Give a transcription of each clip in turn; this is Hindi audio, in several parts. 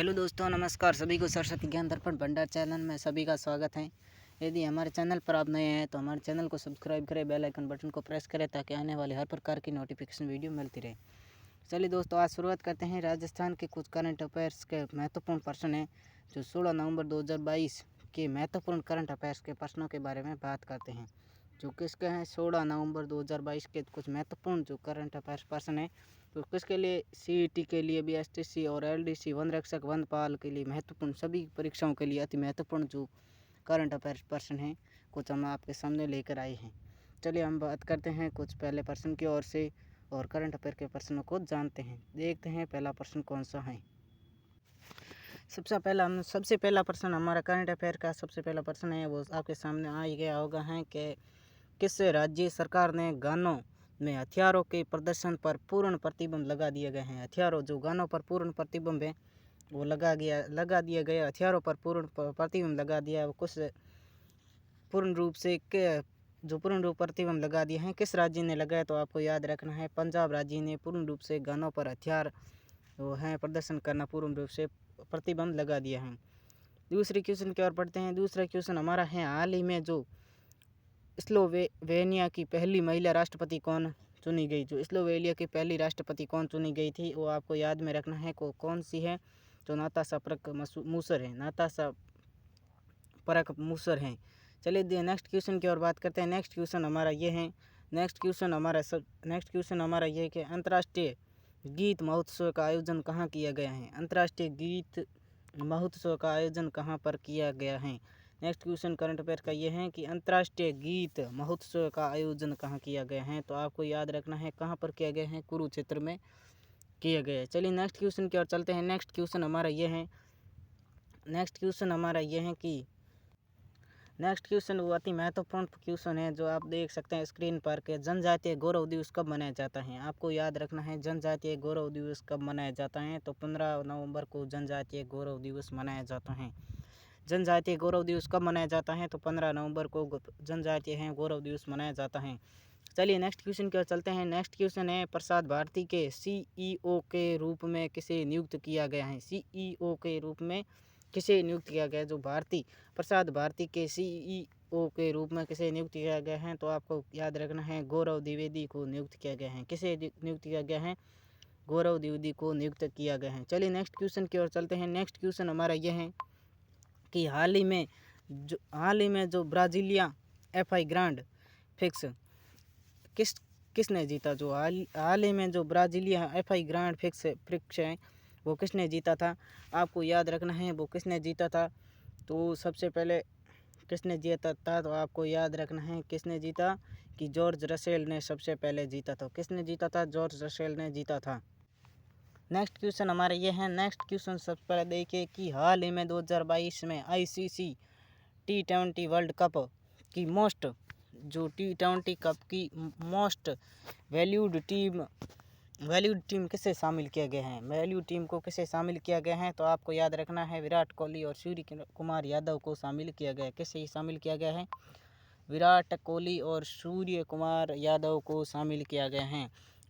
हेलो दोस्तों, नमस्कार। सभी को सरस्वती ज्ञान दर्पण भंडार चैनल में सभी का स्वागत है। यदि हमारे चैनल पर आप नए हैं तो हमारे चैनल को सब्सक्राइब करें, बेल आइकन बटन को प्रेस करें ताकि आने वाले हर प्रकार की नोटिफिकेशन वीडियो मिलती रहे। चलिए दोस्तों, आज शुरुआत करते हैं राजस्थान के कुछ करंट अफेयर्स के महत्वपूर्ण प्रश्न हैं जो 16 नवंबर 2022 के महत्वपूर्ण करंट अफेयर्स के प्रश्नों के बारे में बात करते हैं। जो किसके हैं 16 नवंबर 2022 के कुछ महत्वपूर्ण जो करंट अफेयर्स प्रश्न हैं, तो किसके लिए सीईटी के लिए भी, एसटीसी और एलडीसी, वन रक्षक वनपाल के लिए महत्वपूर्ण, सभी परीक्षाओं के लिए अति महत्वपूर्ण जो करंट अफेयर्स प्रश्न हैं कुछ हम आपके सामने लेकर आए हैं। चलिए हम बात करते हैं कुछ पहले प्रश्न की ओर से और करंट अफेयर के प्रश्नों को जानते हैं। देखते हैं पहला प्रश्न कौन सा है। सबसे पहला प्रश्न हमारा करंट अफेयर का सबसे पहला प्रश्न है वो आपके सामने आ ही गया होगा है कि किस राज्य सरकार ने गानों में हथियारों के प्रदर्शन पर पूर्ण प्रतिबंध लगा दिए गए हैं। हथियारों जो गानों पर पूर्ण प्रतिबंध है वो लगा दिया गया। हथियारों पर पूर्ण प्रतिबंध लगा दिया वो कुछ पूर्ण रूप से जो पूर्ण रूप प्रतिबंध लगा दिए हैं किस राज्य ने लगाया, तो आपको याद रखना है पंजाब राज्य ने पूर्ण रूप से गानों पर हथियार वो है प्रदर्शन करना पूर्ण रूप से प्रतिबंध लगा दिया है। दूसरे क्वेश्चन की ओर पढ़ते हैं। दूसरा क्वेश्चन हमारा है हाल ही में जो स्लोवेनिया की पहली महिला राष्ट्रपति कौन चुनी गई। जो स्लोवेनिया की पहली राष्ट्रपति कौन चुनी गई थी वो आपको याद में रखना है कौन सी है। तो नाताशा मूसर है। नाताशा परक मूसर हैं। चलिए नेक्स्ट क्वेश्चन की ओर बात करते हैं। नेक्स्ट क्वेश्चन हमारा ये कि अंतर्राष्ट्रीय गीत महोत्सव का आयोजन कहाँ किया गया है। अंतर्राष्ट्रीय गीत महोत्सव का आयोजन कहाँ पर किया गया है। नेक्स्ट क्वेश्चन करंट अफेयर का ये है कि अंतर्राष्ट्रीय गीत महोत्सव का आयोजन कहाँ किया गया है, तो आपको याद रखना है कहाँ पर किया गया है, कुरुक्षेत्र में किया गया है। चलिए नेक्स्ट क्वेश्चन की ओर चलते हैं। नेक्स्ट क्वेश्चन हमारा वो अति महत्वपूर्ण क्वेश्चन है जो आप देख सकते हैं स्क्रीन पर के जनजातीय गौरव दिवस कब मनाया जाता है। आपको याद रखना है जनजातीय गौरव दिवस कब मनाया जाता है, तो 15 नवंबर को जनजातीय गौरव दिवस मनाया जाता है। जनजातीय गौरव दिवस कब मनाया जाता है, तो 15 नवंबर को जनजातीय गौरव दिवस मनाया जाता है। चलिए नेक्स्ट क्वेश्चन की ओर चलते हैं। नेक्स्ट क्वेश्चन है प्रसार भारती के सीईओ के रूप में किसे नियुक्त किया गया है। सीईओ के रूप में किसे नियुक्त किया गया। जो प्रसार भारती के सीईओ के रूप में किसे नियुक्त किया गया है, तो आपको याद रखना है गौरव द्विवेदी को नियुक्त किया गया है। किसे नियुक्त किया गया है, गौरव द्विवेदी को नियुक्त किया गया है। चलिए नेक्स्ट क्वेश्चन की ओर चलते हैं। नेक्स्ट क्वेश्चन हमारा यह है कि हाल ही में जो ब्राजीलिया एफआई ग्रांड फिक्स किसने जीता। जो हाल ही में जो ब्राजीलिया एफआई ग्रांड फिक्स है वो किसने जीता था, आपको याद रखना है वो किसने जीता था। तो सबसे पहले किसने जीता था, तो आपको याद रखना है किसने जीता कि जॉर्ज रसेल ने सबसे पहले जीता था। किसने जीता था, जॉर्ज रसेल ने जीता था। नेक्स्ट क्वेश्चन हमारा ये है। नेक्स्ट क्वेश्चन सबसे पहले देखिए कि हाल ही में 2022 में आईसीसी T20 वर्ल्ड कप की T20 कप की मोस्ट वैल्यूड टीम किसे शामिल किया गया है। वैल्यू टीम को किसे शामिल किया गया है, तो आपको याद रखना है विराट कोहली और सूर्य कुमार यादव को शामिल किया गया है। किसे शामिल किया गया है, विराट कोहली और सूर्य कुमार यादव को शामिल किया गया है।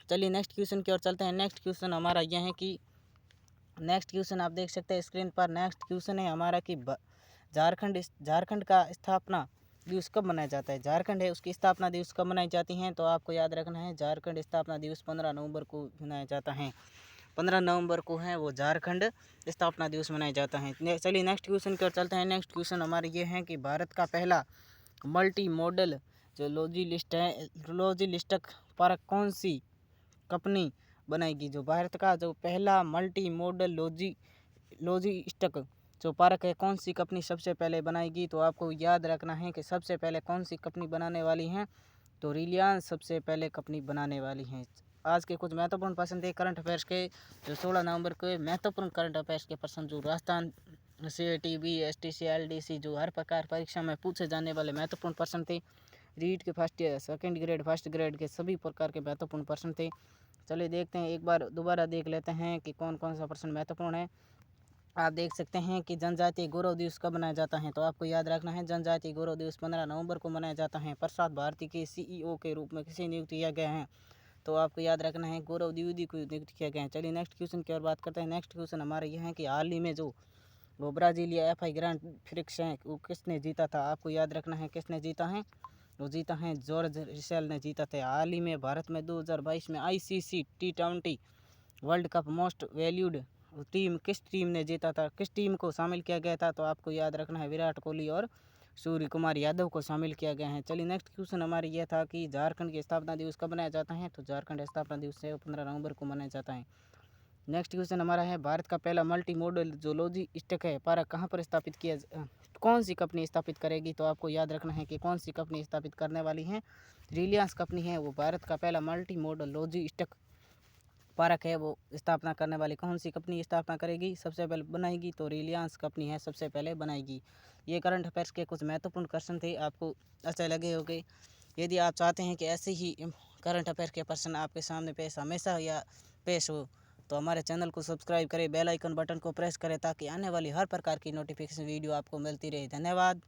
चलिए नेक्स्ट क्वेश्चन की ओर चलते हैं। नेक्स्ट क्वेश्चन हमारा यह है कि नेक्स्ट क्वेश्चन आप देख सकते हैं स्क्रीन पर। नेक्स्ट क्वेश्चन है हमारा कि झारखंड का स्थापना दिवस कब मनाया जाता है। झारखंड है उसकी स्थापना दिवस कब मनाई जाती हैं, तो आपको याद रखना है झारखंड स्थापना दिवस 15 नवंबर को मनाया जाता है। 15 नवंबर को है वो झारखंड स्थापना दिवस मनाया जाता है। चलिए नेक्स्ट क्वेश्चन की ओर चलते हैं। नेक्स्ट क्वेश्चन हमारे ये है कि भारत का पहला मल्टी मॉडल जो लॉजिस्टिक पार्क कौन सी कंपनी बनाएगी। जो भारत का जो पहला मल्टी मॉडल लॉजिस्टिक जो पार्क है कौन सी कंपनी सबसे पहले बनाएगी, तो आपको याद रखना है कि सबसे पहले कौन सी कंपनी बनाने वाली है, तो रिलायंस सबसे पहले कंपनी बनाने वाली है। आज के कुछ महत्वपूर्ण प्रश्न थे करंट अफेयर्स के, जो 16 नवंबर के महत्वपूर्ण करंट अफेयर्स के प्रश्न जो Rajasthan CET B STC LDC जो हर प्रकार परीक्षा में पूछे जाने वाले महत्वपूर्ण प्रश्न थे। रीट के सेकंड ग्रेड फर्स्ट ग्रेड के सभी प्रकार के महत्वपूर्ण प्रश्न थे। चलिए देखते हैं, एक बार दोबारा देख लेते हैं कि कौन कौन सा प्रश्न महत्वपूर्ण है। आप देख सकते हैं कि जनजातीय गौरव दिवस कब मनाया जाता है, तो आपको याद रखना है जनजातीय गौरव दिवस 15 नवंबर को मनाया जाता है। प्रसार भारती के सीईओ के रूप में किसे नियुक्त किया गया है, तो आपको याद रखना है गौरव द्विवेदी को नियुक्त किया गया है। चलिए नेक्स्ट क्वेश्चन की ओर बात करते हैं। नेक्स्ट क्वेश्चन हमारा यह है कि हाल ही में जो वो ब्राज़ीलिया FI ग्रांड प्रिक्स है वो किसने जीता था? आपको याद रखना है किसने जीता है, वो जीता है जॉर्ज रसेल ने जीता था। हाल ही में भारत में 2022 में ICC T20 world cup most valued team किस टीम ने जीता था, किस टीम को शामिल किया गया था? तो आपको याद रखना है विराट कोहली और सूर्य कुमार यादव को शामिल किया गया है। चलिए नेक्स्ट क्वेश्चन हमारे यह था कि झारखंड की स्थापना दिवस कब मनाया जाता है? तो झारखंड स्थापना दिवस है 15 नवंबर को मनाया जाता है। नेक्स्ट क्वेश्चन हमारा है भारत का पहला मल्टी मॉडल जो लॉजिस्टिक है पार्क कहाँ पर स्थापित किया कौन सी कंपनी स्थापित करेगी? तो आपको याद रखना है कि कौन सी कंपनी स्थापित करने वाली है, रिलायंस कंपनी है वो भारत का पहला मल्टी मॉडल लॉजिस्टिक पार्क है वो स्थापना करने वाली कौन सी कंपनी स्थापना करेगी, सबसे पहले बनाएगी? तो रिलायंस कंपनी है सबसे पहले बनाएगी। ये करंट अफेयर्स के कुछ महत्वपूर्ण क्वेश्चन थे, आपको अच्छे लगे होंगे। यदि आप चाहते हैं कि ऐसे ही करंट अफेयर के प्रश्न आपके सामने पेश हमेशा या पेश हो तो हमारे चैनल को सब्सक्राइब करें, बेल आइकन बटन को प्रेस करें ताकि आने वाली हर प्रकार की नोटिफिकेशन वीडियो आपको मिलती रहे। धन्यवाद।